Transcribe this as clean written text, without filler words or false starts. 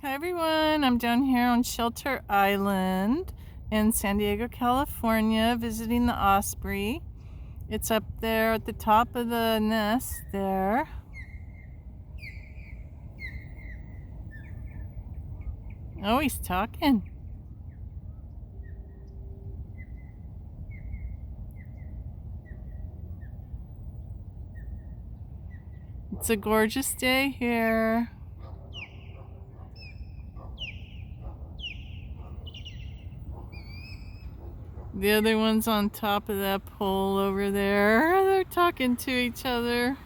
Hi everyone, I'm down here on Shelter Island in San Diego, California, visiting the Osprey. It's up there at the top of the nest there. Oh, he's talking. It's a gorgeous day here. The other one's on top of that pole over there. They're talking to each other.